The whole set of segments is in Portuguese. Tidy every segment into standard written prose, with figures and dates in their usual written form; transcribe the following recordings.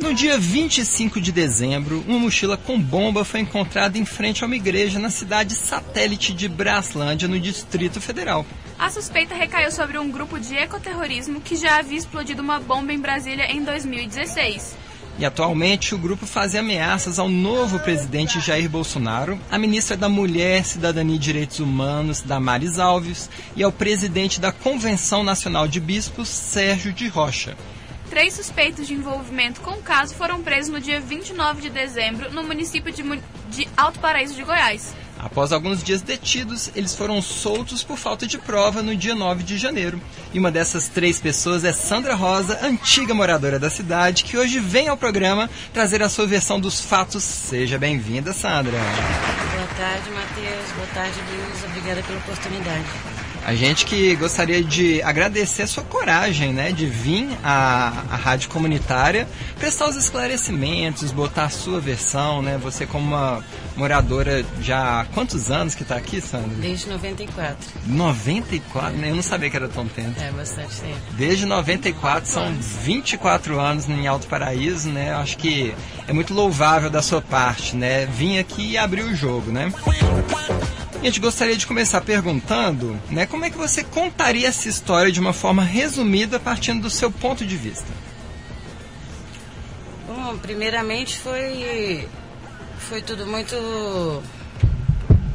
No dia 25 de dezembro, uma mochila com bomba foi encontrada em frente a uma igreja na cidade satélite de Braslândia, no Distrito Federal. A suspeita recaiu sobre um grupo de ecoterrorismo que já havia explodido uma bomba em Brasília em 2016. E atualmente o grupo fazia ameaças ao novo presidente Jair Bolsonaro, à ministra da Mulher, Cidadania e Direitos Humanos, Damares Alves, e ao presidente da Convenção Nacional de Bispos, Sérgio de Rocha. 3 suspeitos de envolvimento com o caso foram presos no dia 29 de dezembro no município de Alto Paraíso de Goiás. Após alguns dias detidos, eles foram soltos por falta de prova no dia 9 de janeiro. E uma dessas 3 pessoas é Sandra Rosa, antiga moradora da cidade, que hoje vem ao programa trazer a sua versão dos fatos. Seja bem-vinda, Sandra. Boa tarde, Matheus. Boa tarde, Luiz. Obrigada pela oportunidade. A gente que gostaria de agradecer a sua coragem, né, de vir à rádio comunitária, prestar os esclarecimentos, botar a sua versão, né? Você como uma moradora já há quantos anos que está aqui, Sandra? Desde 94. 94? Eu não sabia que era tão tempo. É, bastante tempo. Desde 94, são 24 anos em Alto Paraíso, né? Acho que é muito louvável da sua parte, né? Vir aqui e abrir o jogo, né? E a gente gostaria de começar perguntando, né, como é que você contaria essa história de uma forma resumida, partindo do seu ponto de vista? Bom, primeiramente foi tudo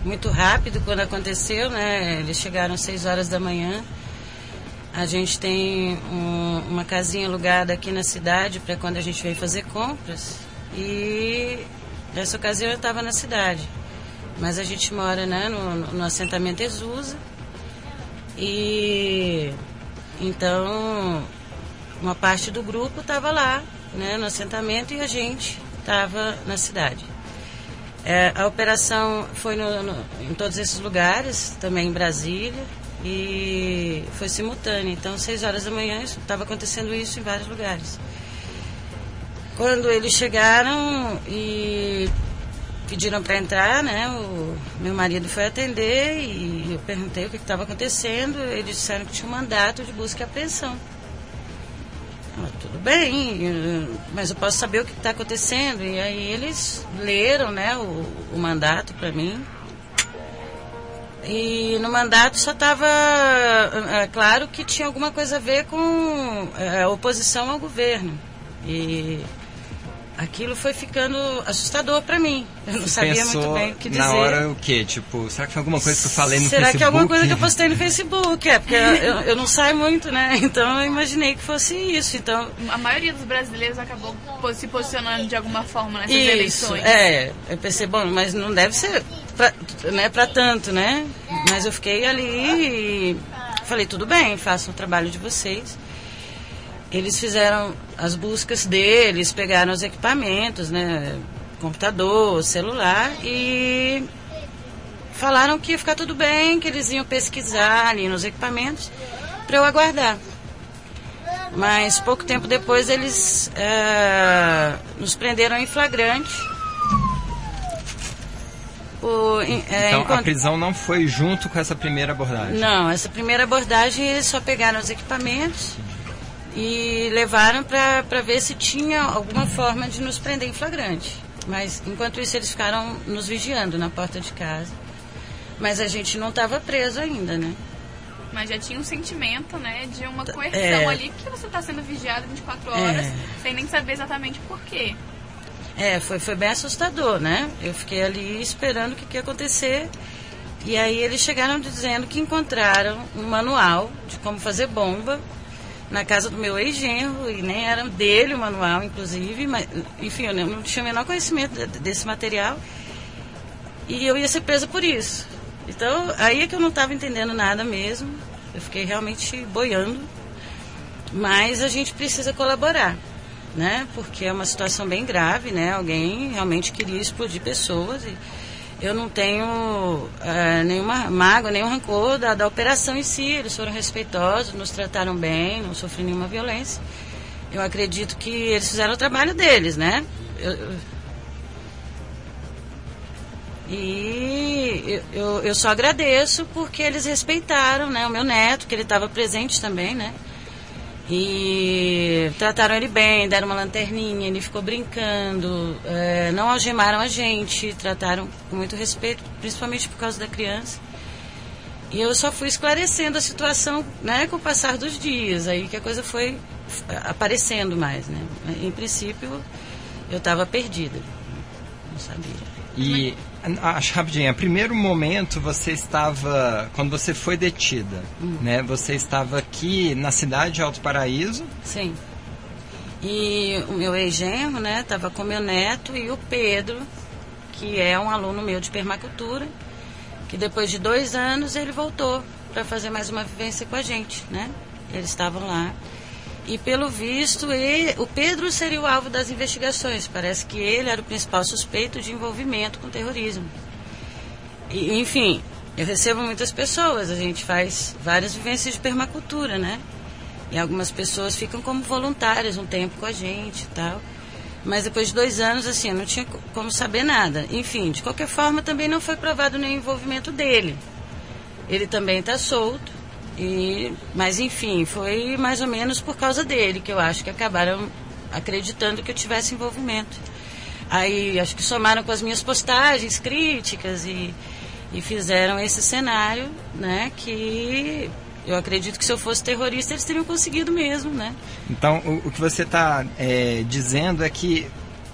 muito rápido quando aconteceu, né? Eles chegaram às 6 horas da manhã. A gente tem uma casinha alugada aqui na cidade para quando a gente veio fazer compras. E nessa ocasião eu estava na cidade. Mas a gente mora, né, no assentamento Ezusa. E então uma parte do grupo estava lá, né, no assentamento, e a gente estava na cidade. A operação foi em todos esses lugares, também em Brasília, e foi simultânea. Então, 6 horas da manhã estava acontecendo isso em vários lugares. Quando eles chegaram e pediram para entrar, né? O meu marido foi atender e eu perguntei o que estava acontecendo. Eles disseram que tinha um mandato de busca e apreensão. Tudo bem, mas eu posso saber o que está acontecendo. E aí eles leram, né, o mandato para mim. E no mandato só estava claro que tinha alguma coisa a ver com a oposição ao governo. E aquilo foi ficando assustador para mim. Eu não sabia muito bem o que dizer. Na hora o quê? Tipo, será que foi alguma coisa que eu falei no Facebook? Será que é alguma coisa que eu postei no Facebook? Porque eu não saio muito, né? Então eu imaginei que fosse isso. Então, a maioria dos brasileiros acabou se posicionando de alguma forma nessas eleições. Eu pensei, bom, mas não deve ser para tanto, né? Mas eu fiquei ali e falei, tudo bem, façam o trabalho de vocês. Eles fizeram as buscas deles, pegaram os equipamentos, né, computador, celular, e falaram que ia ficar tudo bem, que eles iam pesquisar ali nos equipamentos para eu aguardar. Mas pouco tempo depois eles nos prenderam em flagrante. Então a prisão não foi junto com essa primeira abordagem? Não, essa primeira abordagem eles só pegaram os equipamentos e levaram para ver se tinha alguma forma de nos prender em flagrante. Mas enquanto isso eles ficaram nos vigiando na porta de casa. Mas a gente não estava preso ainda, né? Mas já tinha um sentimento, né, de uma coerção ali, que você está sendo vigiado 24 horas, sem nem saber exatamente por quê. Foi bem assustador, né? Eu fiquei ali esperando o que ia acontecer. E aí eles chegaram dizendo que encontraram um manual de como fazer bomba na casa do meu ex-genro, e nem era dele o manual, inclusive, mas, enfim, eu não tinha o menor conhecimento desse material, e eu ia ser presa por isso. Então, aí é que eu não estava entendendo nada mesmo, eu fiquei realmente boiando, mas a gente precisa colaborar, né, porque é uma situação bem grave, né, alguém realmente queria explodir pessoas, e eu não tenho nenhuma mágoa, nenhum rancor da operação em si. Eles foram respeitosos, nos trataram bem, não sofri nenhuma violência. Eu acredito que eles fizeram o trabalho deles, né? Eu só agradeço porque eles respeitaram, né, o meu neto, que ele estava presente também, né? E trataram ele bem, deram uma lanterninha, ele ficou brincando, não algemaram a gente, trataram com muito respeito, principalmente por causa da criança. E eu só fui esclarecendo a situação, né, com o passar dos dias, aí que a coisa foi aparecendo mais, né. Em princípio, eu estava perdida, não sabia. E, acho rapidinho, a primeiro momento você estava, quando você foi detida, né? Você estava aqui na cidade de Alto Paraíso. Sim. E o meu ex-genro, né, estava com meu neto e o Pedro, que é um aluno meu de permacultura, que depois de 2 anos ele voltou para fazer mais uma vivência com a gente, né? Eles estavam lá. E pelo visto, o Pedro seria o alvo das investigações. Parece que ele era o principal suspeito de envolvimento com terrorismo. E, enfim, eu recebo muitas pessoas, a gente faz várias vivências de permacultura, né? E algumas pessoas ficam como voluntárias um tempo com a gente e tal. Mas depois de 2 anos, assim, eu não tinha como saber nada. Enfim, de qualquer forma, também não foi provado nenhum envolvimento dele. Ele também está solto. Mas enfim, foi mais ou menos por causa dele que eu acho que acabaram acreditando que eu tivesse envolvimento. Aí acho que somaram com as minhas postagens críticas e fizeram esse cenário, né, que eu acredito que se eu fosse terrorista eles teriam conseguido mesmo, né? Então o que você está dizendo é que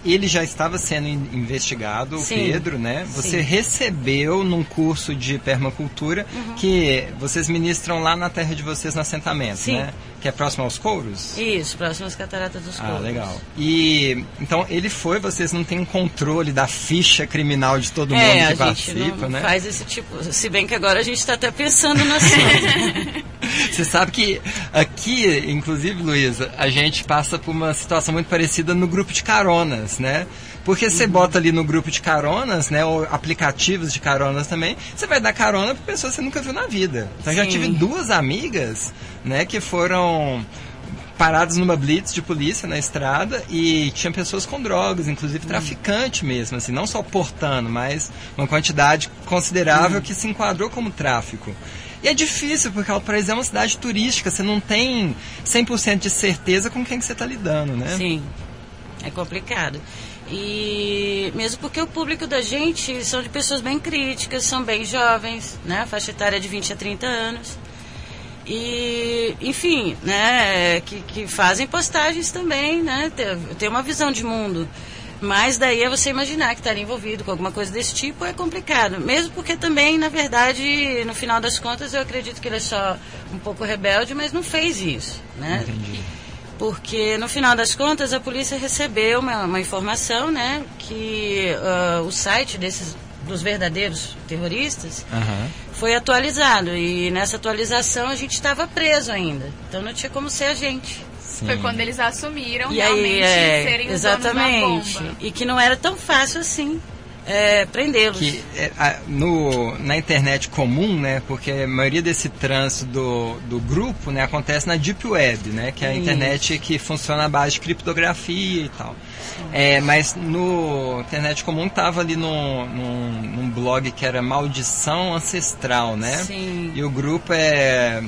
ele já estava sendo investigado, o Pedro, né? Você recebeu num curso de permacultura que vocês ministram lá na terra de vocês no assentamento, né? Que é próximo aos Couros? Isso, próximo às Cataratas dos Couros. Ah, legal. E então ele foi, vocês não têm controle da ficha criminal de todo mundo que participa, não, né? Faz esse tipo, se bem que agora a gente está até pensando no assunto. Você sabe que aqui, inclusive, Luísa, a gente passa por uma situação muito parecida no grupo de caronas, né? Porque você bota ali no grupo de caronas, né, ou aplicativos de caronas também, você vai dar carona para pessoas que você nunca viu na vida. Então já tive 2 amigas, né, que foram paradas numa blitz de polícia na estrada e tinha pessoas com drogas, inclusive traficante mesmo, assim, não só portando, mas uma quantidade considerável que se enquadrou como tráfico. E é difícil, porque Alto Paraíso é uma cidade turística, você não tem 100% de certeza com quem que você está lidando, né? Sim, é complicado. E mesmo porque o público da gente são de pessoas bem críticas, são bem jovens, né? A faixa etária de 20 a 30 anos. E, enfim, né? Que fazem postagens também, né? Tem uma visão de mundo. Mas daí é você imaginar que estaria envolvido com alguma coisa desse tipo é complicado. Mesmo porque também, na verdade, no final das contas, eu acredito que ele é só um pouco rebelde, mas não fez isso, né? Entendi. Porque no final das contas a polícia recebeu uma informação, né? Que o site dos verdadeiros terroristas foi atualizado. E nessa atualização a gente estava preso ainda. Então não tinha como ser a gente. Foi quando eles assumiram e realmente aí, serem os donos da bomba. E que não era tão fácil assim prendê-los. Que na internet comum, né, porque a maioria desse trânsito do grupo, né, acontece na Deep Web, né, que é a internet que funciona à base de criptografia e tal. Mas no internet comum estava ali num blog que era Maldição Ancestral, né? Sim. E o grupo é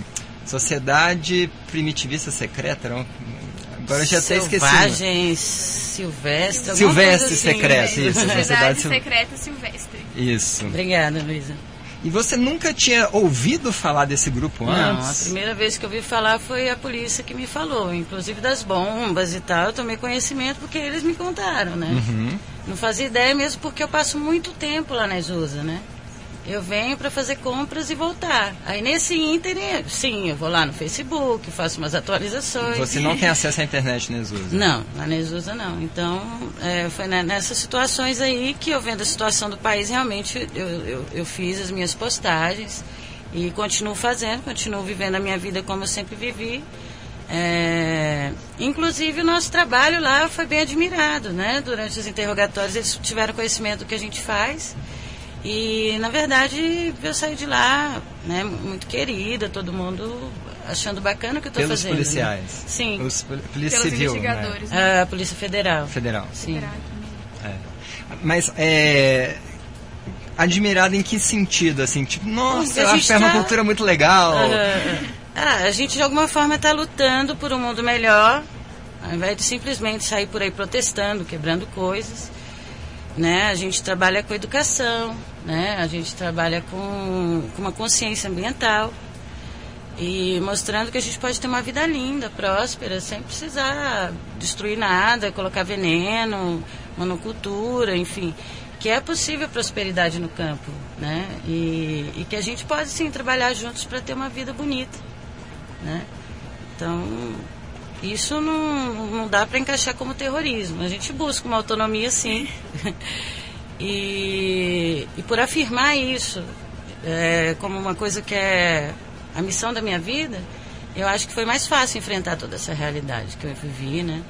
Sociedade Primitivista Secreta, não? Agora eu já até esqueci. Silvestre Silvestre assim, Secreta, isso. Sociedade Secreta Silvestre. Isso. Obrigada, Luísa. E você nunca tinha ouvido falar desse grupo antes? Não, a primeira vez que eu ouvi falar foi a polícia que me falou, inclusive das bombas e tal. Eu tomei conhecimento porque eles me contaram, né? Não fazia ideia mesmo porque eu passo muito tempo lá na Esusa, né? Eu venho para fazer compras e voltar. Aí nesse ínterim, sim, eu vou lá no Facebook, faço umas atualizações. Você não tem acesso à internet na Esusa? Não, na Esusa não. Então, foi nessas situações aí que eu vendo a situação do país, realmente eu fiz as minhas postagens e continuo fazendo, continuo vivendo a minha vida como eu sempre vivi. Inclusive o nosso trabalho lá foi bem admirado, né? Durante os interrogatórios eles tiveram conhecimento do que a gente faz. E, na verdade, eu saí de lá, né, muito querida, todo mundo achando bacana o que eu estou fazendo. Pelos policiais? Né? Sim. Polícia Pelos Civil, investigadores, né? A Polícia Federal. Sim. Federal. Mas, admirado em que sentido, assim? Tipo, nossa, eu acho a permacultura muito legal. A gente de alguma forma está lutando por um mundo melhor, ao invés de simplesmente sair por aí protestando, quebrando coisas, né? A gente trabalha com educação, né? A gente trabalha com uma consciência ambiental e mostrando que a gente pode ter uma vida linda, próspera, sem precisar destruir nada, colocar veneno, monocultura, enfim, que é possível prosperidade no campo, né? E que a gente pode sim trabalhar juntos para ter uma vida bonita, né? Então, isso não dá para encaixar como terrorismo. A gente busca uma autonomia, sim. e por afirmar isso como uma coisa que é a missão da minha vida, eu acho que foi mais fácil enfrentar toda essa realidade que eu vivi, né?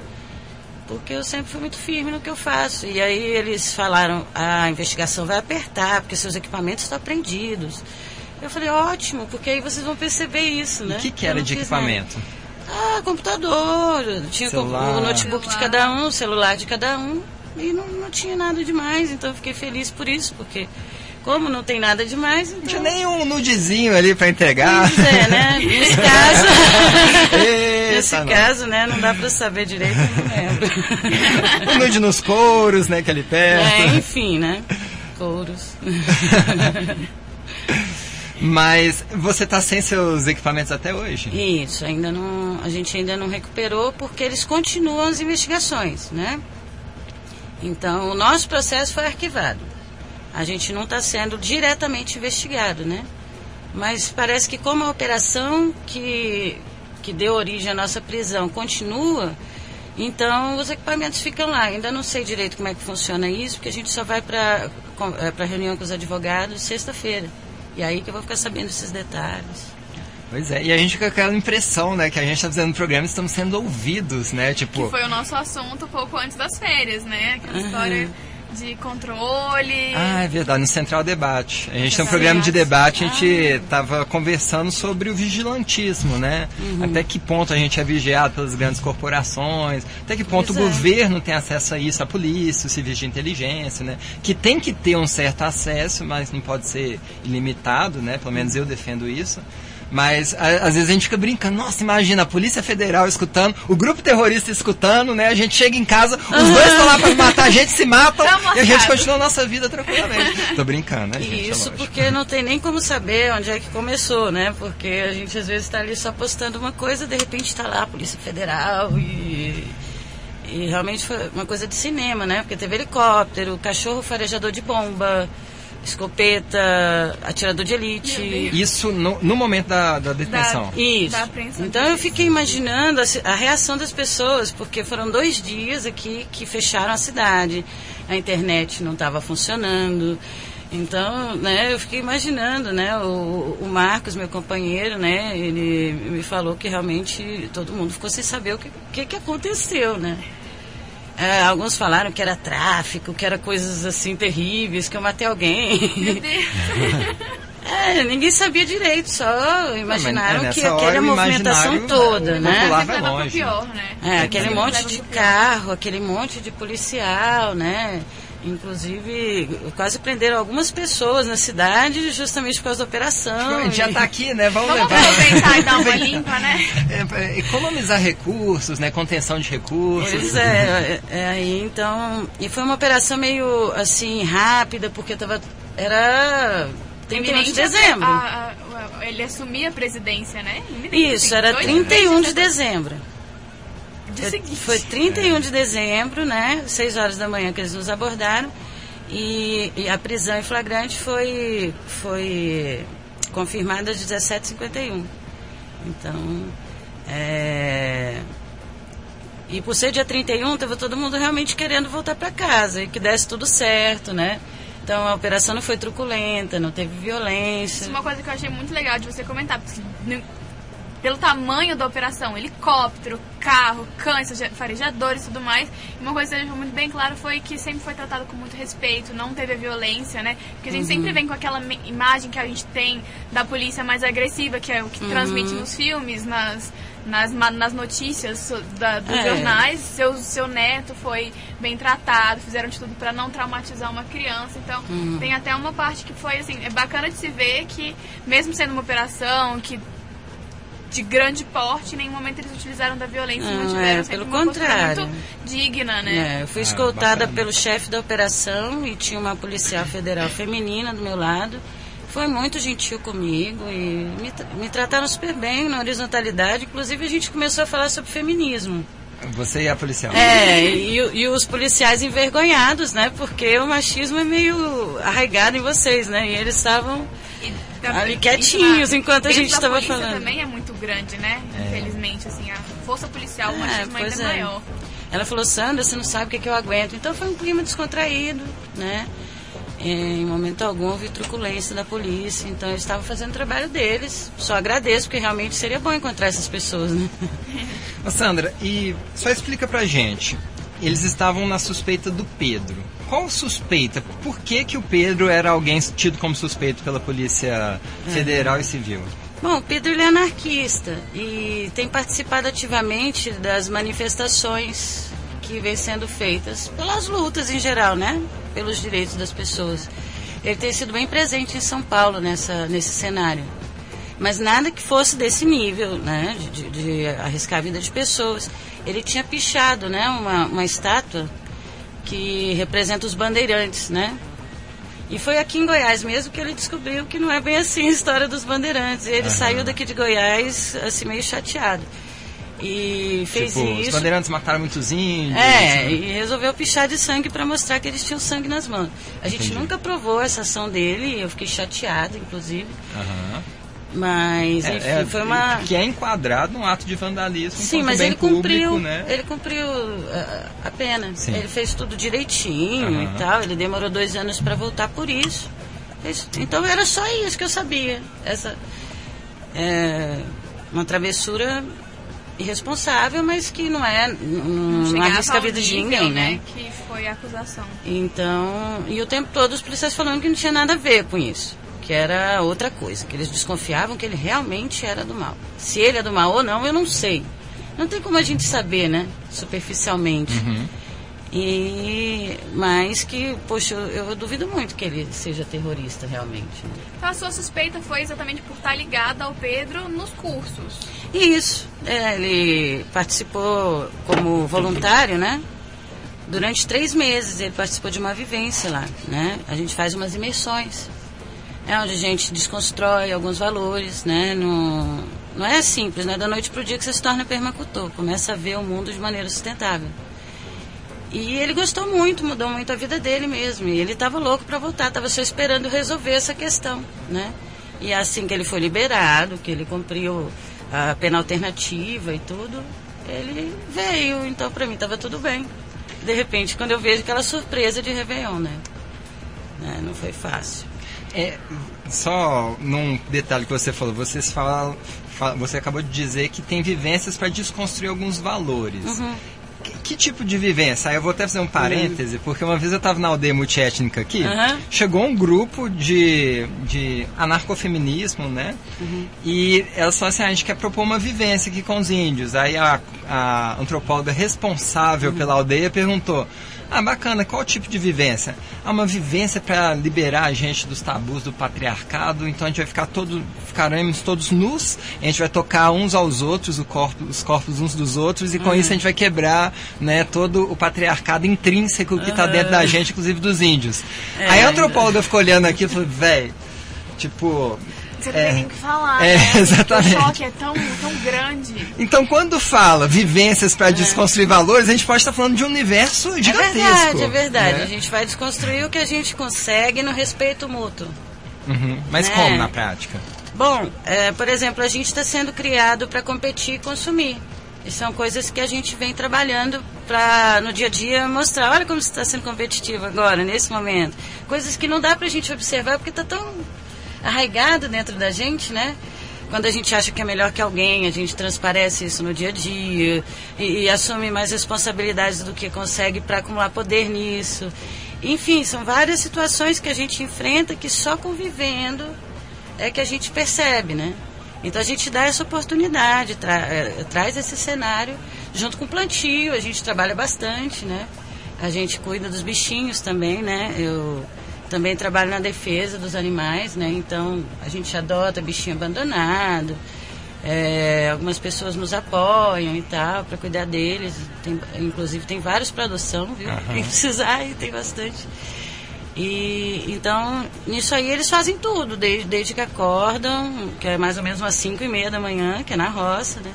Porque eu sempre fui muito firme no que eu faço. E aí eles falaram, a investigação vai apertar, porque seus equipamentos estão apreendidos. Eu falei, ótimo, porque aí vocês vão perceber isso, né? E o que era de equipamento? Computador, tinha o notebook de cada um, o celular de cada um, e não tinha nada demais, então eu fiquei feliz por isso, porque como não tem nada demais, então... Não tinha nem um nudezinho ali para entregar. Pois né? Nesse caso, né, não dá para saber direito, não lembro. O nude nos couros, né, que ali perto. Enfim, né, couros. Mas você está sem seus equipamentos até hoje? Isso, a gente ainda não recuperou porque eles continuam as investigações, né? Então, o nosso processo foi arquivado. A gente não está sendo diretamente investigado, né? Mas parece que como a operação que deu origem à nossa prisão continua, então os equipamentos ficam lá. Ainda não sei direito como é que funciona isso, porque a gente só vai para reunião com os advogados sexta-feira. E aí que eu vou ficar sabendo esses detalhes. Pois é, e a gente fica com aquela impressão, né, que a gente está fazendo um programa e estamos sendo ouvidos, né, tipo... Que foi o nosso assunto um pouco antes das férias, né, aquela história de controle... É verdade, no Central Debate. A gente tem um programa de debate, a gente estava conversando sobre o vigilantismo, né, até que ponto a gente é vigiado pelas grandes corporações, até que ponto o governo tem acesso a isso, a polícia, os civis de inteligência, né, que tem que ter um certo acesso, mas não pode ser ilimitado, né, pelo menos eu defendo isso. Mas às vezes a gente fica brincando, nossa, imagina a Polícia Federal escutando, o grupo terrorista escutando, né? A gente chega em casa, os dois estão lá pra matar, a gente se matam e a gente continua a nossa vida tranquilamente. Tô brincando, né, gente? Isso porque não tem nem como saber onde é que começou, né? Porque a gente às vezes tá ali só postando uma coisa, de repente tá lá a Polícia Federal e realmente foi uma coisa de cinema, né? Porque teve helicóptero, cachorro farejador de bomba, escopeta, atirador de elite. Isso no momento da detenção? Isso. Então eu fiquei imaginando a reação das pessoas, porque foram 2 dias aqui que fecharam a cidade, a internet não estava funcionando. Então, né, eu fiquei imaginando, né, o Marcos, meu companheiro, né, ele me falou que realmente todo mundo ficou sem saber o que aconteceu, né. Alguns falaram que era tráfico, que era coisas assim terríveis, que eu matei alguém. Meu Deus. Ninguém sabia direito, só imaginaram que aquela movimentação toda, né? Vai longe. Pior, né? Aquele monte de carro, aquele monte de policial, né? Inclusive, quase prenderam algumas pessoas na cidade justamente por causa da operação. A gente já está aqui, né? Vamos levar. Aproveitar e dar uma limpa, né? Economizar recursos, né? Contenção de recursos. Pois aí então... E foi uma operação meio, assim, rápida, porque era 31 de dezembro. Ele assumia a presidência, né? Isso, era 31 de dezembro. Foi 31 de dezembro, né? 6 horas da manhã que eles nos abordaram. E a prisão em flagrante foi confirmada às 17h51. Então, e por ser dia 31, estava todo mundo realmente querendo voltar para casa e que desse tudo certo, né? Então a operação não foi truculenta, não teve violência. Isso é uma coisa que eu achei muito legal de você comentar, porque pelo tamanho da operação, helicóptero, carro, cães, farejadores e tudo mais. E uma coisa que deixou muito bem claro foi que sempre foi tratado com muito respeito, não teve a violência, né? Porque a gente sempre vem com aquela imagem que a gente tem da polícia mais agressiva, que é o que transmite nos filmes, nas notícias dos jornais. Seu neto foi bem tratado, fizeram de tudo para não traumatizar uma criança. Então, tem até uma parte que foi, assim, é bacana de se ver que, mesmo sendo uma operação que de grande porte, em nenhum momento eles utilizaram da violência, Não, mantiveram sempre pelo uma postura contrário. muito digna, né? Eu fui escoltada bacana. pelo chefe da operação e tinha uma policial federal feminina do meu lado. Foi muito gentil comigo e me trataram super bem na horizontalidade. Inclusive a gente começou a falar sobre feminismo. Você e a policial. E os policiais envergonhados, né? Porque o machismo é meio arraigado em vocês, né? E eles estavam ali quietinhos enquanto a gente estava falando. A polícia também é muito grande, né? Infelizmente, assim, a força policial, o machismo pois ainda é maior. Ela falou, Sandra, você não sabe o que eu aguento. Então foi um clima descontraído, né? Em momento algum houve truculência da polícia, então eles estavam fazendo o trabalho deles. Só agradeço, porque realmente seria bom encontrar essas pessoas, né? Ô Sandra, e só explica pra gente, eles estavam na suspeita do Pedro. Qual suspeita? Por que que o Pedro era alguém tido como suspeito pela Polícia Federal e Civil? Bom, o Pedro ele é anarquista e tem participado ativamente das manifestações que vêm sendo feitas pelas lutas em geral, né? Pelos direitos das pessoas. Ele tem sido bem presente em São Paulo nesse cenário. Mas nada que fosse desse nível, né? De arriscar a vida de pessoas. Ele tinha pichado, né? Uma estátua que representa os bandeirantes, né? E foi aqui em Goiás mesmo que ele descobriu que não é bem assim a história dos bandeirantes. E ele saiu daqui de Goiás assim meio chateado. E fez tipo, isso. Os bandeirantes mataram muitos índios. E resolveu pichar de sangue para mostrar que eles tinham sangue nas mãos. A gente nunca provou essa ação dele, eu fiquei chateada, inclusive. Mas, enfim, foi uma... Que é enquadrado num ato de vandalismo. Sim, mas bem ele cumpriu, público, né? ele cumpriu a pena. Sim. Ele fez tudo direitinho e tal. Ele demorou 2 anos para voltar por isso. Então era só isso que eu sabia. Essa uma travessura irresponsável, mas que não arrisca a vida de ninguém, né? Que foi a acusação. Então, e o tempo todo os policiais falando que não tinha nada a ver com isso, que era outra coisa, que eles desconfiavam que ele realmente era do mal. Se ele é do mal ou não, eu não sei. Não tem como a gente saber, né? Superficialmente. Mas que, poxa, eu duvido muito que ele seja terrorista realmente. Então a sua suspeita foi exatamente por estar ligada ao Pedro nos cursos. Isso, ele participou como voluntário, né? Durante 3 meses ele participou de uma vivência lá, né? A gente faz umas imersões, onde a gente desconstrói alguns valores, né? Não é simples, não é da noite para o dia que você se torna permacultor, começa a ver o mundo de maneira sustentável. E ele gostou muito, mudou muito a vida dele mesmo. E ele estava louco para voltar, estava só esperando resolver essa questão, né? E assim que ele foi liberado, que ele cumpriu a pena alternativa e tudo, ele veio. Então, para mim, estava tudo bem. De repente, quando eu vejo aquela surpresa de Réveillon, né? Não foi fácil. Só num detalhe que você falou, você acabou de dizer que tem vivências para desconstruir alguns valores. Que tipo de vivência? Aí eu vou até fazer um parêntese, porque uma vez eu estava na aldeia multiétnica aqui, chegou um grupo de anarcofeminismo, né? E elas falaram assim, a gente quer propor uma vivência aqui com os índios. Aí a antropóloga responsável pela aldeia perguntou, bacana, qual tipo de vivência? Uma vivência para liberar a gente dos tabus do patriarcado, então a gente vai ficaremos todos nus, a gente vai tocar uns aos outros, os corpos uns dos outros, e com isso a gente vai quebrar, né, todo o patriarcado intrínseco que está dentro da gente, inclusive dos índios. Aí a antropóloga ficou olhando aqui e falou, velho, tipo... Você não tem nem o que falar, né? Exatamente. O choque é tão grande. Então, quando fala vivências para desconstruir valores, a gente pode estar falando de um universo gigantesco. É verdade. Né? A gente vai desconstruir o que a gente consegue no respeito mútuo. Mas como na prática? Bom, por exemplo, a gente está sendo criado para competir e consumir. E são coisas que a gente vem trabalhando para, no dia a dia, mostrar. Olha como você está sendo competitivo agora, nesse momento. Coisas que não dá para a gente observar porque está tão arraigado dentro da gente, né? Quando a gente acha que é melhor que alguém, a gente transparece isso no dia a dia e assume mais responsabilidades do que consegue para acumular poder nisso. Enfim, são várias situações que a gente enfrenta que só convivendo é que a gente percebe, né? Então a gente dá essa oportunidade, traz esse cenário junto com o plantio, a gente trabalha bastante, né? A gente cuida dos bichinhos também, né? Eu também trabalho na defesa dos animais, né? Então a gente adota bichinho abandonado, Algumas pessoas nos apoiam e tal, para cuidar deles. Inclusive tem vários produção, viu? Quem precisar, e tem bastante. E então, nisso aí eles fazem tudo, desde que acordam, que é mais ou menos umas 5h30 da manhã, que é na roça, né?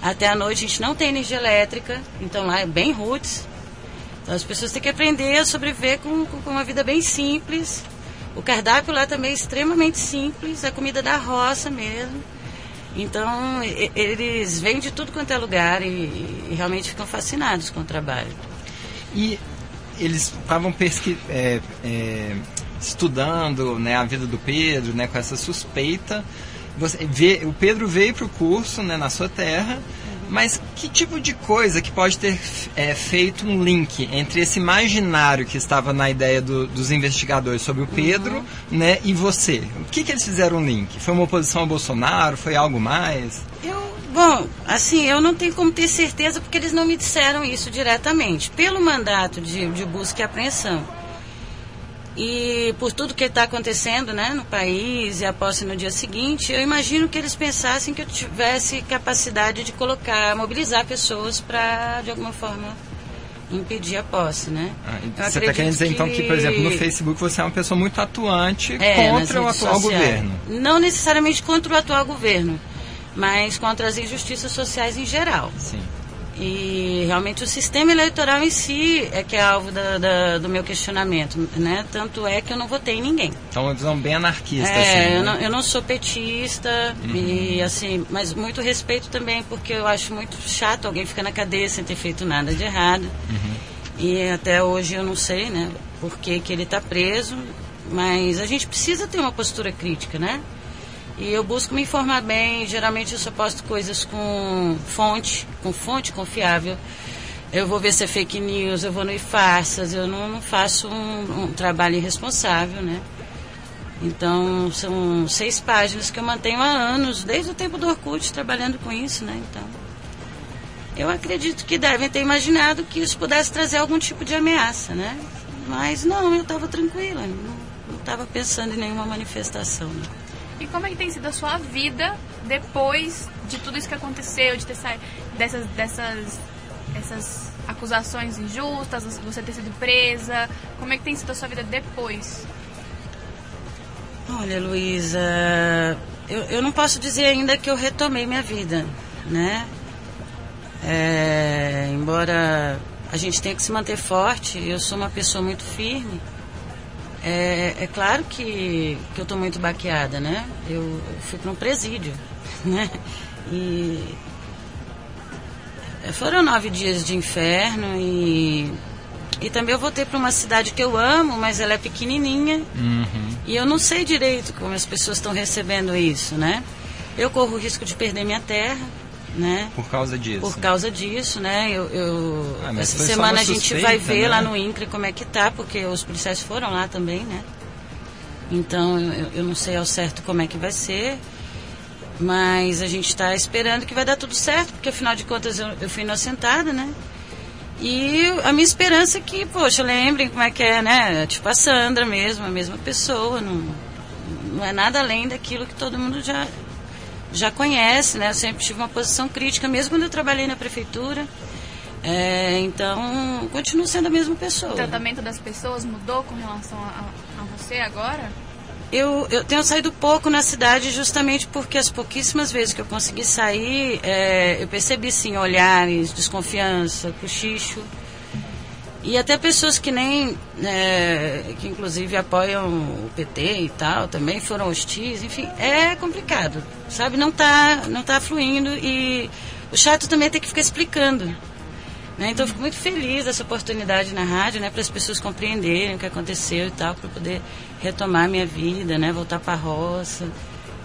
Até a noite a gente não tem energia elétrica, então lá é bem roots. Então as pessoas têm que aprender a sobreviver com uma vida bem simples. O cardápio lá também é extremamente simples, a comida da roça mesmo. Então eles vêm de tudo quanto é lugar e realmente ficam fascinados com o trabalho. E eles estavam estudando, né, a vida do Pedro, né, com essa suspeita. O Pedro veio para o curso, né, na sua terra, mas que tipo de coisa que pode ter feito um link entre esse imaginário que estava na ideia dos investigadores sobre o Pedro, né, e você? O que eles fizeram um link? Foi uma oposição ao Bolsonaro? Foi algo mais? Bom, assim, eu não tenho como ter certeza porque eles não me disseram isso diretamente. Pelo mandato de busca e apreensão e por tudo que está acontecendo, né, no país e a posse no dia seguinte, eu imagino que eles pensassem que eu tivesse capacidade de mobilizar pessoas para, de alguma forma, impedir a posse, né? Você está querendo dizer, então, que, por exemplo, no Facebook você é uma pessoa muito atuante contra o atual governo? Não necessariamente contra o atual governo, mas contra as injustiças sociais em geral. Sim. E realmente o sistema eleitoral em si é que é alvo do meu questionamento, né? Tanto é que eu não votei em ninguém. Então, uma visão bem anarquista, assim, né? Eu não sou petista, e assim, mas muito respeito também, porque eu acho muito chato alguém ficar na cadeia sem ter feito nada de errado. E até hoje eu não sei, né, por que ele está preso, mas a gente precisa ter uma postura crítica, né? E eu busco me informar bem, geralmente eu só posto coisas com fonte confiável. Eu vou ver se é fake news, eu vou no farsas, eu não faço um trabalho irresponsável, né? Então, são 6 páginas que eu mantenho há anos, desde o tempo do Orkut, trabalhando com isso, né? Então, eu acredito que devem ter imaginado que isso pudesse trazer algum tipo de ameaça, né? Mas não, eu estava tranquila, não estava pensando em nenhuma manifestação, né? E como é que tem sido a sua vida depois de tudo isso que aconteceu, de ter saído dessas acusações injustas, você ter sido presa? Como é que tem sido a sua vida depois? Olha, Luísa, eu não posso dizer ainda que eu retomei minha vida, né? Embora a gente tenha que se manter forte, eu sou uma pessoa muito firme. É claro que eu estou muito baqueada, né? Eu fui para um presídio, né? E foram 9 dias de inferno e também eu voltei para uma cidade que eu amo, mas ela é pequenininha. E eu não sei direito como as pessoas estão recebendo isso, né? Eu corro o risco de perder minha terra, né? Por causa disso. Por causa disso, né? Essa semana a gente vai ver, né, lá no INCRA como é que tá, porque os policiais foram lá também, né? Então eu não sei ao certo como é que vai ser, mas a gente está esperando que vai dar tudo certo, porque afinal de contas eu fui inocentada, né? E a minha esperança é que, poxa, lembrem como é que é, né? Tipo a Sandra mesmo, a mesma pessoa, não é nada além daquilo que todo mundo já conhece, né? Eu sempre tive uma posição crítica, mesmo quando eu trabalhei na prefeitura. Então, continuo sendo a mesma pessoa. O tratamento das pessoas mudou com relação a você agora? Eu tenho saído pouco na cidade justamente porque as pouquíssimas vezes que eu consegui sair, eu percebi, sim, olhares, desconfiança, cochicho. E até pessoas que nem, que inclusive apoiam o PT e tal, também foram hostis, enfim, é complicado, sabe? Não tá fluindo e o chato também é ter que ficar explicando, né? Então eu fico muito feliz dessa oportunidade na rádio, né? Para as pessoas compreenderem o que aconteceu e tal, para poder retomar minha vida, né? Voltar para a roça,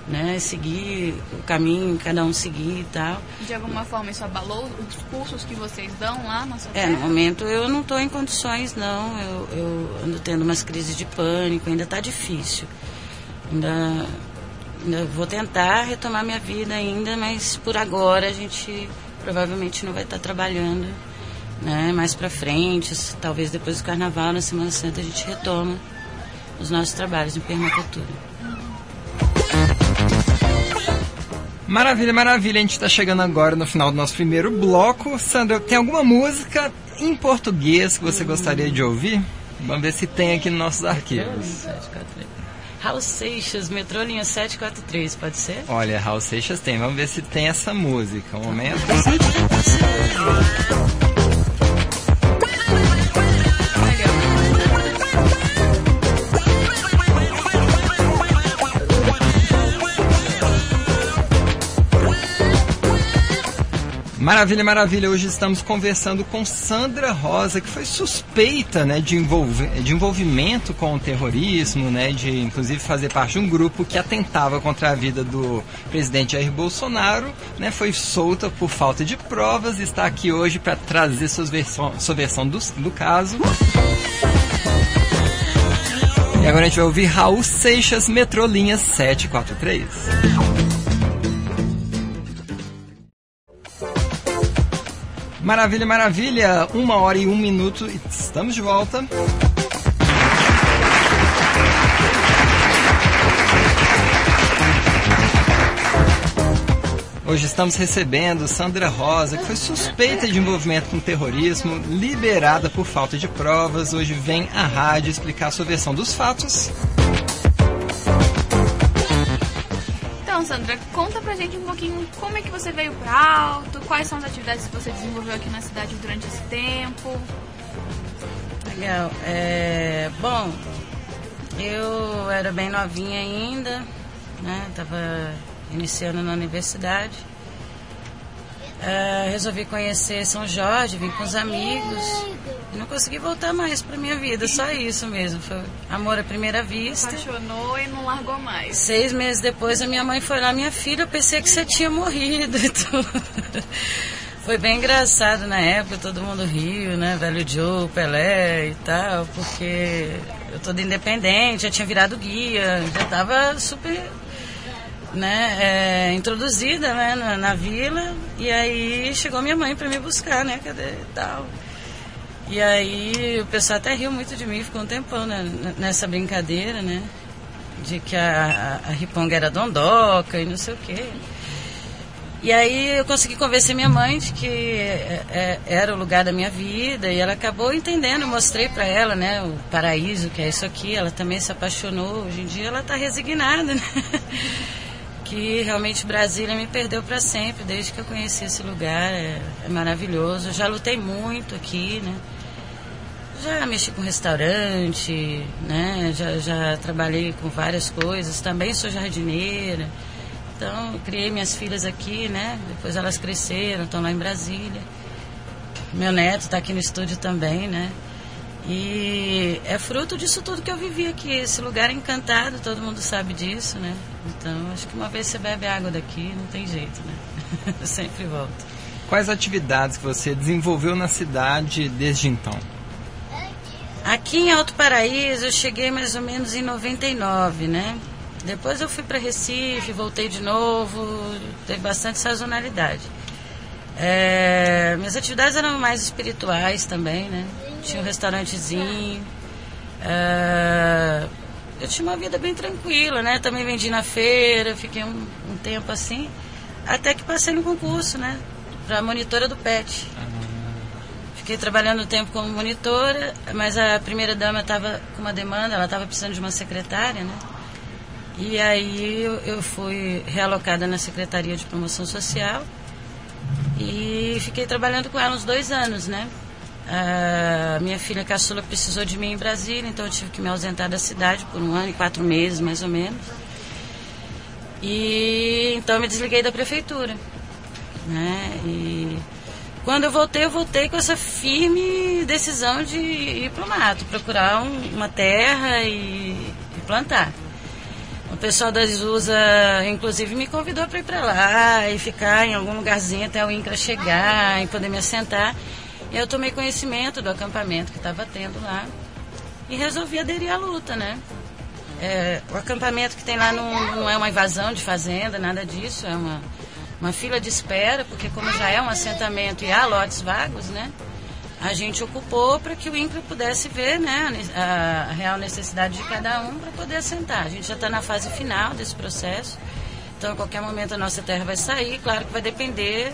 né? Seguir o caminho, cada um seguir e tal. De alguma forma isso abalou os cursos que vocês dão lá na sua terra? No momento eu não estou em condições, não. Eu ando tendo umas crises de pânico, ainda está difícil. Ainda vou tentar retomar minha vida ainda, mas por agora a gente provavelmente não vai estar trabalhando, né? Mais para frente, talvez depois do Carnaval, na Semana Santa, a gente retoma os nossos trabalhos em permacultura. Maravilha, maravilha. A gente está chegando agora no final do nosso primeiro bloco. Sandra, tem alguma música em português que você gostaria de ouvir? Vamos ver se tem aqui nos nossos arquivos. Raul Seixas, Metrô Linha 743, pode ser? Olha, Raul Seixas tem. Vamos ver se tem essa música. Um momento. Maravilha, maravilha. Hoje estamos conversando com Sandra Rosa, que foi suspeita, né, de envolvimento com o terrorismo, né, de inclusive fazer parte de um grupo que atentava contra a vida do presidente Jair Bolsonaro, né, foi solta por falta de provas e está aqui hoje para trazer sua versão do caso. E agora a gente vai ouvir Raul Seixas, Metrô Linha 743. Maravilha, maravilha. 1h01, estamos de volta. Hoje estamos recebendo Sandra Rosa, que foi suspeita de envolvimento com terrorismo, liberada por falta de provas. Hoje vem à rádio explicar a sua versão dos fatos. Então, Sandra, conta pra gente um pouquinho como é que você veio pra Alto, quais são as atividades que você desenvolveu aqui na cidade durante esse tempo. Legal. Bom, eu era bem novinha ainda, né? Tava iniciando na universidade. Resolvi conhecer São Jorge, vim com os amigos e não consegui voltar mais pra minha vida, só isso mesmo, foi amor à primeira vista. Apaixonou e não largou mais. 6 meses depois a minha mãe foi lá, minha filha, eu pensei que você tinha morrido e tudo. Foi bem engraçado na época, todo mundo riu, né, velho Joe, Pelé e tal, porque eu toda independente, já tinha virado guia, já tava super... né, introduzida, né, na vila, e aí chegou minha mãe para me buscar, né, cadê e tal. E aí o pessoal até riu muito de mim, ficou um tempão, né, nessa brincadeira, né, de que a Riponga era dondoca e não sei o quê. E aí eu consegui convencer minha mãe de que era o lugar da minha vida, e ela acabou entendendo, eu mostrei para ela, né, o paraíso que é isso aqui, ela também se apaixonou, hoje em dia ela está resignada, né. Que realmente Brasília me perdeu para sempre, desde que eu conheci esse lugar, é maravilhoso. Eu já lutei muito aqui, né? Já mexi com restaurante, né? Já trabalhei com várias coisas, também sou jardineira. Então, criei minhas filhas aqui, né? Depois elas cresceram, estão lá em Brasília. Meu neto está aqui no estúdio também, né? E é fruto disso tudo que eu vivi aqui. Esse lugar é encantado, todo mundo sabe disso, né? Então, acho que uma vez você bebe água daqui, não tem jeito, né? Eu sempre volto. Quais atividades que você desenvolveu na cidade desde então? Aqui em Alto Paraíso, eu cheguei mais ou menos em 99, né? Depois eu fui para Recife, voltei de novo, teve bastante sazonalidade. Minhas atividades eram mais espirituais também, né? Tinha um restaurantezinho. Eu tinha uma vida bem tranquila, né? Também vendi na feira, fiquei um tempo assim, até que passei no concurso, né? Para monitora do PET. Fiquei trabalhando um tempo como monitora, mas a primeira dama estava com uma demanda, ela estava precisando de uma secretária, né? E aí eu fui realocada na Secretaria de Promoção Social e fiquei trabalhando com ela uns 2 anos, né? A minha filha caçula precisou de mim em Brasília, então eu tive que me ausentar da cidade por 1 ano e 4 meses, mais ou menos. E então eu me desliguei da prefeitura, né? E quando eu voltei com essa firme decisão de ir para o mato, procurar uma terra e plantar. O pessoal da Isusa, inclusive, me convidou para ir para lá e ficar em algum lugarzinho até o INCRA chegar e poder me assentar. E eu tomei conhecimento do acampamento que estava tendo lá e resolvi aderir à luta, né? O acampamento que tem lá não é uma invasão de fazenda, nada disso, é uma fila de espera, porque como já é um assentamento e há lotes vagos, né? A gente ocupou para que o INCRA pudesse ver, né, a real necessidade de cada um para poder assentar. A gente já está na fase final desse processo, Então, a qualquer momento a nossa terra vai sair, claro que vai depender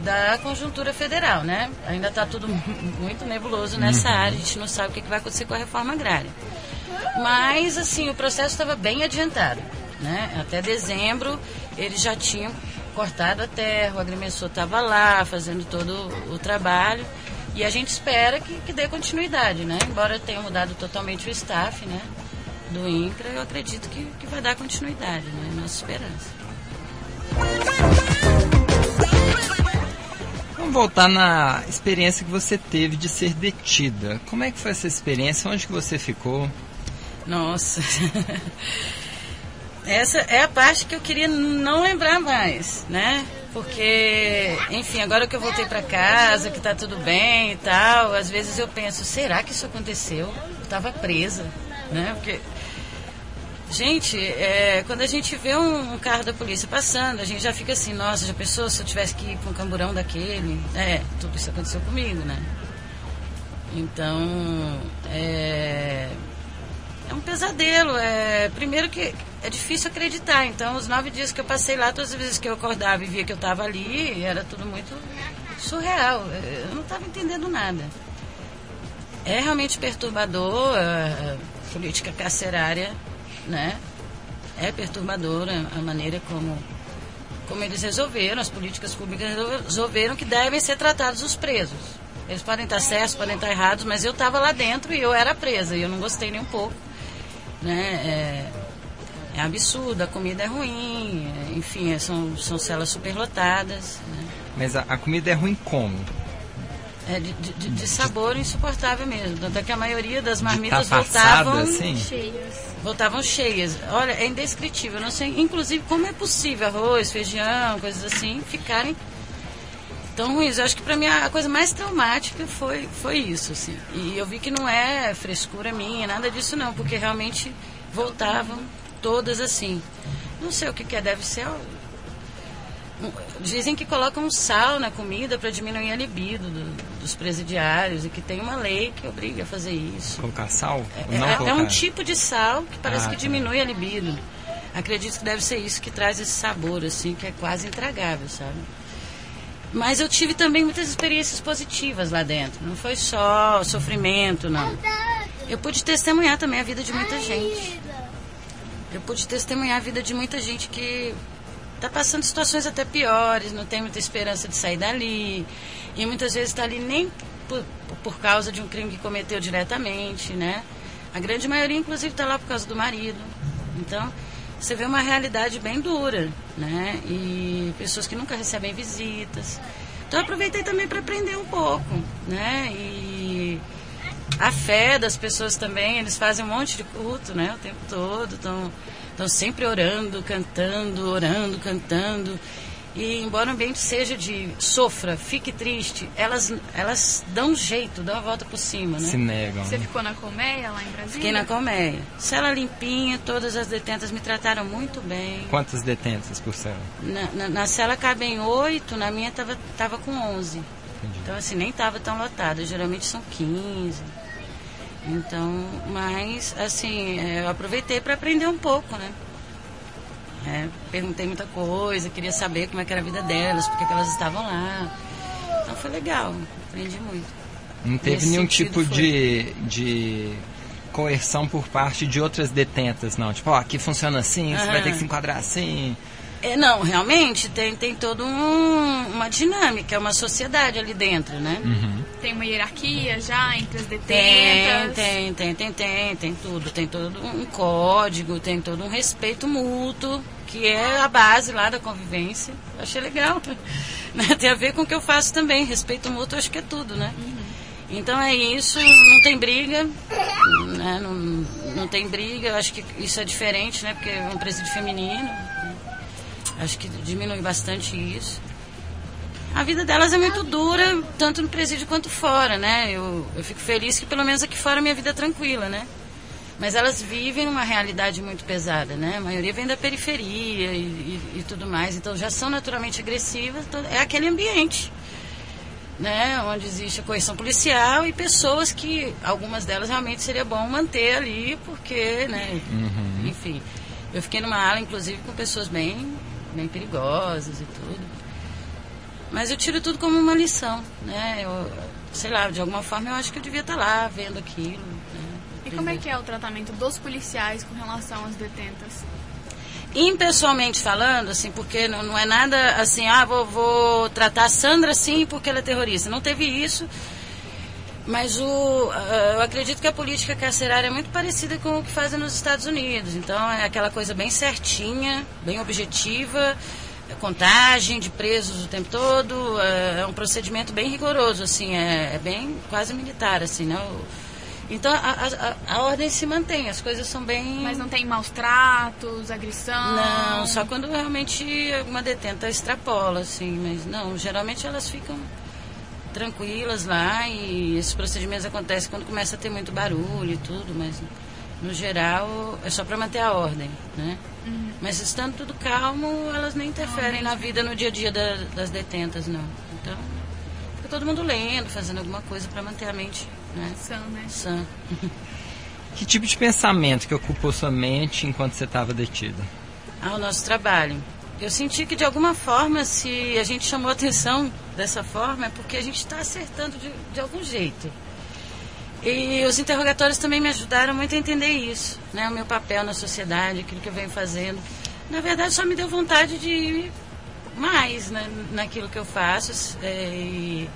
da conjuntura federal, né? Ainda está tudo muito nebuloso nessa área, a gente não sabe o que vai acontecer com a reforma agrária. Mas, assim, o processo estava bem adiantado, né? Até dezembro eles já tinham cortado a terra, o agrimensor estava lá fazendo todo o trabalho e a gente espera que dê continuidade, né? Embora tenha mudado totalmente o staff, né, do INCRA, eu acredito que vai dar continuidade, né? Nossa esperança. Vamos voltar na experiência que você teve de ser detida. Como é que foi essa experiência? Onde que você ficou? Nossa, essa é a parte que eu queria não lembrar mais, né? Porque, enfim, agora que eu voltei para casa, que tá tudo bem e tal, às vezes eu penso, será que isso aconteceu? Eu tava presa, né? Porque, gente, quando a gente vê um carro da polícia passando, a gente já fica assim, nossa, já pensou se eu tivesse que ir para um camburão daquele? Tudo isso aconteceu comigo, né? Então, é um pesadelo. Primeiro que é difícil acreditar. Então, os 9 dias que eu passei lá, todas as vezes que eu acordava e via que eu estava ali, era tudo muito surreal. Eu não estava entendendo nada. É realmente perturbador a política carcerária, né? É perturbadora a maneira como eles resolveram, as políticas públicas resolveram que devem ser tratados os presos. Eles podem estar certos, podem estar errados, mas eu estava lá dentro e eu era presa e eu não gostei nem um pouco, né? É absurdo, a comida é ruim, enfim, são celas superlotadas, né? Mas a comida é ruim como? De sabor insuportável mesmo. Tanto é que a maioria das marmitas assim? voltavam cheias. Olha, é indescritível. Eu não sei, inclusive, como é possível arroz, feijão, coisas assim, ficarem tão ruins. Eu acho que para mim a coisa mais traumática foi isso, assim. E eu vi que não é frescura minha, nada disso não, porque realmente voltavam todas assim. Não sei o que é, deve ser... Dizem que colocam sal na comida para diminuir a libido dos presidiários e que tem uma lei que obriga a fazer isso. Colocar sal? É um tipo de sal que parece que diminui a libido. Acredito que deve ser isso que traz esse sabor, assim, que é quase intragável, sabe? Mas eu tive também muitas experiências positivas lá dentro. Não foi só sofrimento, não. Eu pude testemunhar também a vida de muita gente. Eu pude testemunhar a vida de muita gente que está passando situações até piores, não tem muita esperança de sair dali. E muitas vezes está ali nem por causa de um crime que cometeu diretamente, né? A grande maioria, inclusive, está lá por causa do marido. Então, você vê uma realidade bem dura, né? E pessoas que nunca recebem visitas. Então, eu aproveitei também para aprender um pouco, né? E a fé das pessoas também, eles fazem um monte de culto, né? O tempo todo, estão sempre orando, cantando. E embora o ambiente seja de sofra, fique triste, elas dão um jeito, dão a volta por cima, né? Se negam. Você ficou na colmeia lá em Brasília? Fiquei na colmeia. Cela limpinha, todas as detentas me trataram muito bem. Quantas detentas por cela? Na cela cabem 8, na minha tava com 11. Entendi. Então assim, nem tava tão lotada, geralmente são 15. Então, mas assim, eu aproveitei para aprender um pouco, né? Perguntei muita coisa, queria saber como é que era a vida delas, porque que elas estavam lá. Então foi legal, aprendi muito. Não teve nenhum tipo de coerção por parte de outras detentas, não? Tipo, aqui funciona assim, você vai ter que se enquadrar assim. Não, realmente tem toda uma dinâmica, é uma sociedade ali dentro, né? Uhum. Tem uma hierarquia já entre as detentas? Tem tudo. Tem todo um código, tem todo um respeito mútuo, que é a base lá da convivência. Eu achei legal. Tem a ver com o que eu faço também. Respeito mútuo, acho que é tudo, né? Uhum. Então é isso, não tem briga, né? Não tem briga, eu acho que isso é diferente, né? Porque é um presídio feminino. Acho que diminui bastante isso. A vida delas é muito dura, tanto no presídio quanto fora, né? Eu fico feliz que pelo menos aqui fora a minha vida é tranquila, né? Mas elas vivem numa realidade muito pesada, né? A maioria vem da periferia e tudo mais, então já são naturalmente agressivas. Então é aquele ambiente, né? Onde existe a coerção policial e pessoas que, algumas delas realmente seria bom manter ali, porque, né? Enfim... Eu fiquei numa ala, inclusive, com pessoas bem perigosas e tudo. Mas eu tiro tudo como uma lição, né? Eu, sei lá, de alguma forma eu acho que eu devia estar lá, vendo aquilo. Né? E como é que é o tratamento dos policiais com relação às detentas? Impessoalmente falando, assim, porque não é nada assim, vou tratar a Sandra assim porque ela é terrorista. Não teve isso. Mas eu acredito que a política carcerária é muito parecida com o que fazem nos Estados Unidos. Então é aquela coisa bem certinha, bem objetiva, contagem de presos o tempo todo, é um procedimento bem rigoroso, assim, é bem quase militar, assim, né? Então a ordem se mantém, as coisas são bem... Mas não tem maus tratos, agressão? Não, só quando realmente uma detenta extrapola, assim, mas não, geralmente elas ficam tranquilas lá e esses procedimentos acontecem quando começa a ter muito barulho e tudo, mas no geral é só para manter a ordem, né? Uhum. Mas estando tudo calmo, elas nem interferem na vida, no dia a dia das detentas, não. Então, fica todo mundo lendo, fazendo alguma coisa para manter a mente, né? Sã, né? Sã. Que tipo de pensamento que ocupou sua mente enquanto você estava detida? O nosso trabalho. Eu senti que de alguma forma, se a gente chamou atenção dessa forma, é porque a gente está acertando de algum jeito. E os interrogatórios também me ajudaram muito a entender isso, né? O meu papel na sociedade, aquilo que eu venho fazendo. Na verdade, só me deu vontade de ir mais, né, naquilo que eu faço. E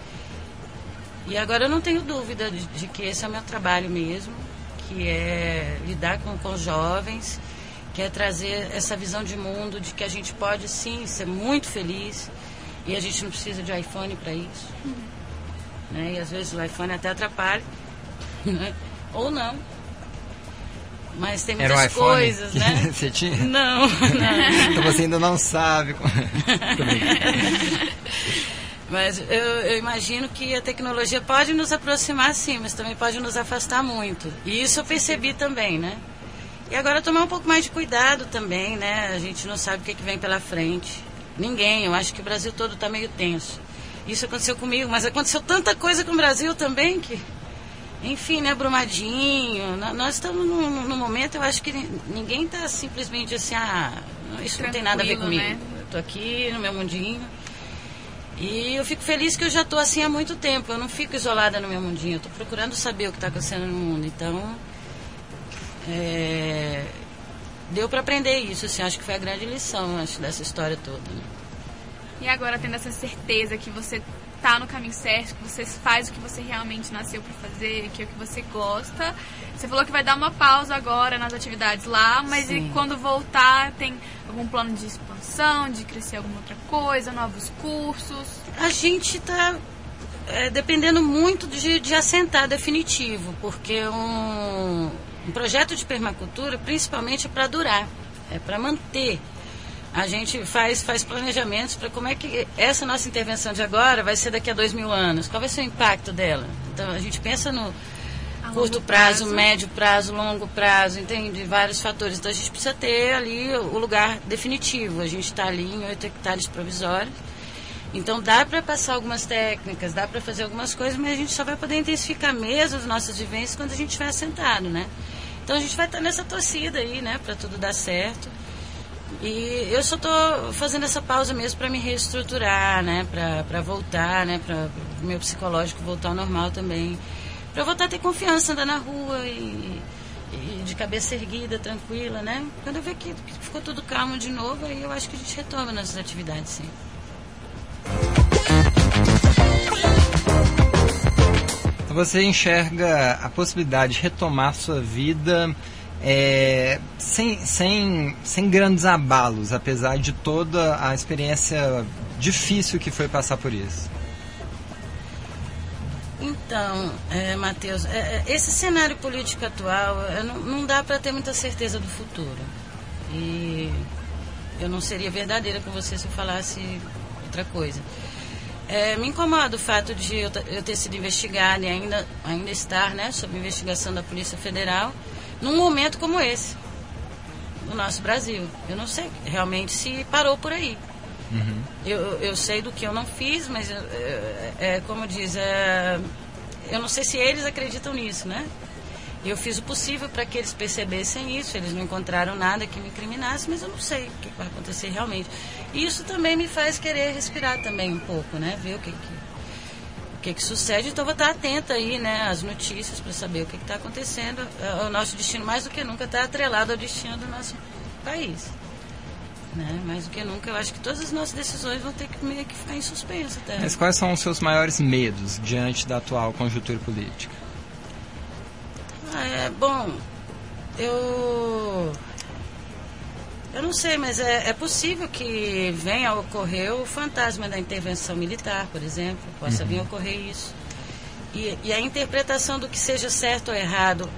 agora eu não tenho dúvida de que esse é o meu trabalho mesmo, que é lidar com jovens, que é trazer essa visão de mundo, de que a gente pode sim ser muito feliz e a gente não precisa de iPhone para isso. Né? E às vezes o iPhone até atrapalha, né? Ou não. Mas tem muitas Era um iPhone coisas, né? Você tinha? Não. Então você ainda não sabe. Mas eu imagino que a tecnologia pode nos aproximar sim, mas também pode nos afastar muito. E isso eu percebi também, né? E agora tomar um pouco mais de cuidado também, né? A gente não sabe o que vem pela frente. Ninguém, eu acho que o Brasil todo está meio tenso. Isso aconteceu comigo, mas aconteceu tanta coisa com o Brasil também que... Enfim, né, Brumadinho, nós estamos num momento, eu acho que ninguém está simplesmente assim, isso não tem nada a ver comigo. Né? Eu estou aqui no meu mundinho. E eu fico feliz que eu já estou assim há muito tempo, eu não fico isolada no meu mundinho, eu estou procurando saber o que está acontecendo no mundo, então... deu para aprender isso, assim, acho que foi a grande lição, acho, dessa história toda. Né? E agora, tendo essa certeza que você tá no caminho certo, que você faz o que você realmente nasceu para fazer, que é o que você gosta, você falou que vai dar uma pausa agora nas atividades lá, mas e quando voltar, tem algum plano de expansão, de crescer alguma outra coisa, novos cursos? A gente está dependendo muito de assentar definitivo, porque um projeto de permacultura, principalmente, é para durar, é para manter. A gente faz planejamentos para como é que essa nossa intervenção de agora vai ser daqui a 2000 anos. Qual vai ser o impacto dela? Então, a gente pensa no curto prazo, médio prazo, longo prazo, entende? Vários fatores. Então, a gente precisa ter ali o lugar definitivo. A gente está ali em 8 hectares provisórios. Então, dá para passar algumas técnicas, dá para fazer algumas coisas, mas a gente só vai poder intensificar mesmo as nossas vivências quando a gente estiver assentado, né? Então, a gente vai estar nessa torcida aí, né, para tudo dar certo. E eu só estou fazendo essa pausa mesmo para me reestruturar, né, para voltar, né, para o meu psicológico voltar ao normal também. Para voltar a ter confiança, andar na rua e de cabeça erguida, tranquila, né? Quando eu ver que ficou tudo calmo de novo, aí eu acho que a gente retoma nossas atividades, sim. Você enxerga a possibilidade de retomar sua vida sem grandes abalos, apesar de toda a experiência difícil que foi passar por isso? Então, Matheus, esse cenário político atual, não dá para ter muita certeza do futuro. E eu não seria verdadeira com você se eu falasse outra coisa. Me incomoda o fato de eu ter sido investigada e ainda estar, né, sob investigação da Polícia Federal num momento como esse, no nosso Brasil. Eu não sei realmente se parou por aí. Uhum. Eu sei do que eu não fiz, mas como diz, eu não sei se eles acreditam nisso, né? Eu fiz o possível para que eles percebessem isso, eles não encontraram nada que me incriminasse, mas eu não sei o que vai acontecer realmente. E isso também me faz querer respirar também um pouco, né? Ver o que sucede. Então, vou estar atenta aí, né, às notícias para saber o que está acontecendo. O nosso destino, mais do que nunca, está atrelado ao destino do nosso país. Né? Mais do que nunca, eu acho que todas as nossas decisões vão ter que meio que ficar em suspenso. Tá? Mas quais são os seus maiores medos diante da atual conjuntura política? Bom, eu não sei, mas é possível que venha a ocorrer o fantasma da intervenção militar, por exemplo, possa vir a ocorrer isso. E a interpretação do que seja certo ou errado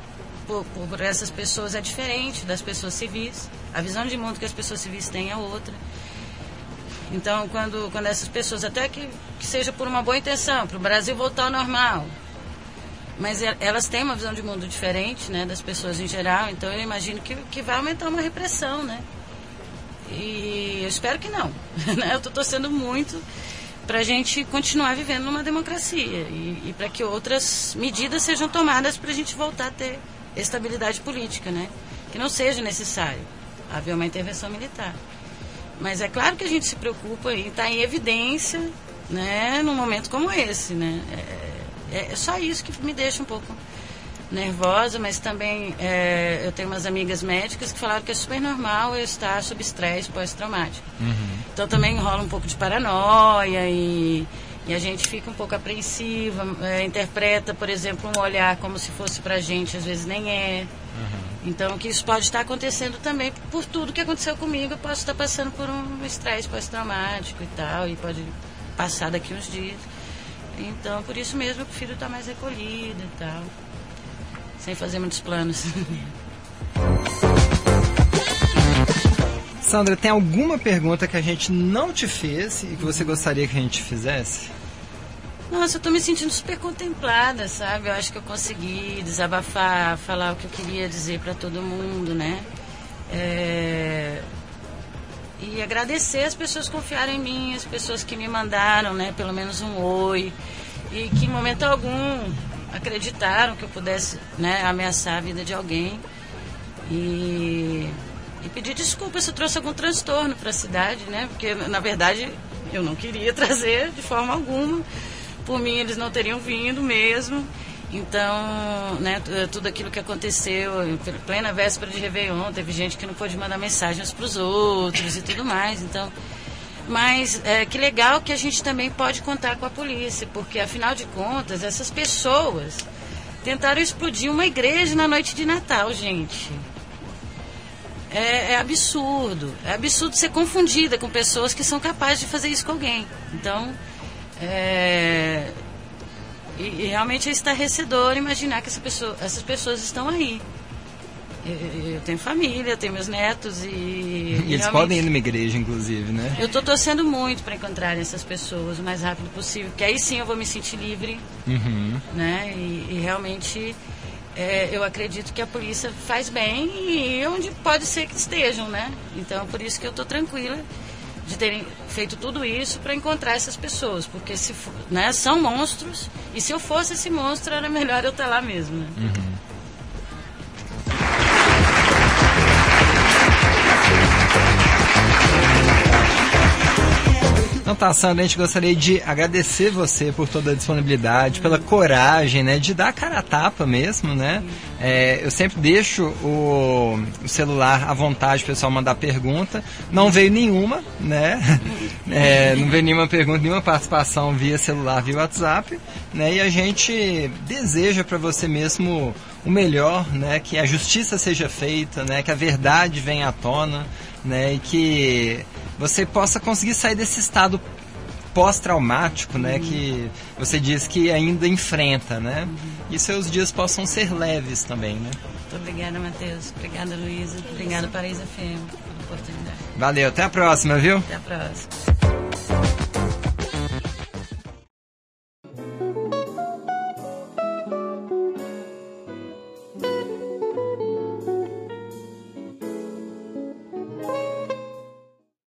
por essas pessoas é diferente das pessoas civis. A visão de mundo que as pessoas civis têm é outra. Então, quando essas pessoas, até que seja por uma boa intenção, para o Brasil voltar ao normal, mas elas têm uma visão de mundo diferente, né, das pessoas em geral, então eu imagino que vai aumentar uma repressão, né? E eu espero que não. Né? Eu estou torcendo muito para a gente continuar vivendo numa democracia e para que outras medidas sejam tomadas para a gente voltar a ter estabilidade política, né? Que não seja necessário haver uma intervenção militar. Mas é claro que a gente se preocupa em estar em evidência, né, num momento como esse, né? É só isso que me deixa um pouco nervosa, mas também eu tenho umas amigas médicas que falaram que é super normal eu estar sob estresse pós-traumático. Então também rola um pouco de paranoia e a gente fica um pouco apreensiva, interpreta, por exemplo, um olhar como se fosse pra gente, às vezes nem é. Então que isso pode estar acontecendo também por tudo que aconteceu comigo, eu posso estar passando por um estresse pós-traumático e tal, e pode passar daqui uns dias. Então, por isso mesmo, eu prefiro estar mais recolhida e tal, sem fazer muitos planos. Sandra, tem alguma pergunta que a gente não te fez e que você gostaria que a gente fizesse? Nossa, eu estou me sentindo super contemplada, sabe? Eu acho que eu consegui desabafar, falar o que eu queria dizer para todo mundo, né? E agradecer as pessoas que confiaram em mim, as pessoas que me mandaram, né, pelo menos um oi, e que em momento algum acreditaram que eu pudesse, né, ameaçar a vida de alguém. E pedir desculpa se eu trouxe algum transtorno para a cidade, né, porque na verdade eu não queria trazer de forma alguma. Por mim eles não teriam vindo mesmo. Então, né, tudo aquilo que aconteceu em plena véspera de Réveillon, teve gente que não pôde mandar mensagens para os outros e tudo mais. Então, mas que legal que a gente também pode contar com a polícia, porque afinal de contas essas pessoas tentaram explodir uma igreja na noite de Natal, gente. É absurdo ser confundida com pessoas que são capazes de fazer isso com alguém. Então, E realmente é estarrecedor imaginar que essas pessoas estão aí. Eu tenho família, eu tenho meus netos e eles podem ir numa igreja, inclusive, né? Eu estou torcendo muito para encontrar essas pessoas o mais rápido possível, porque aí sim eu vou me sentir livre, né? E realmente eu acredito que a polícia faz bem e onde pode ser que estejam, né? Então por isso que eu estou tranquila de terem feito tudo isso para encontrar essas pessoas, porque né, são monstros, e se eu fosse esse monstro era melhor eu estar lá mesmo, né? Então tá, Sandra, a gente gostaria de agradecer você por toda a disponibilidade, pela coragem, né, de dar a cara a tapa mesmo, né? Eu sempre deixo o celular à vontade, o pessoal mandar pergunta. Não veio nenhuma, né? Não veio nenhuma pergunta, nenhuma participação via celular, via WhatsApp, né? E a gente deseja para você mesmo o melhor, né? Que a justiça seja feita, né? Que a verdade venha à tona, né? E que você possa conseguir sair desse estado pós-traumático, né, que você diz que ainda enfrenta, né? E seus dias possam ser leves também, né? Muito obrigada, Matheus. Obrigada, Luísa. Obrigada, Paraíso FM, pela oportunidade. Valeu, até a próxima, viu? Até a próxima.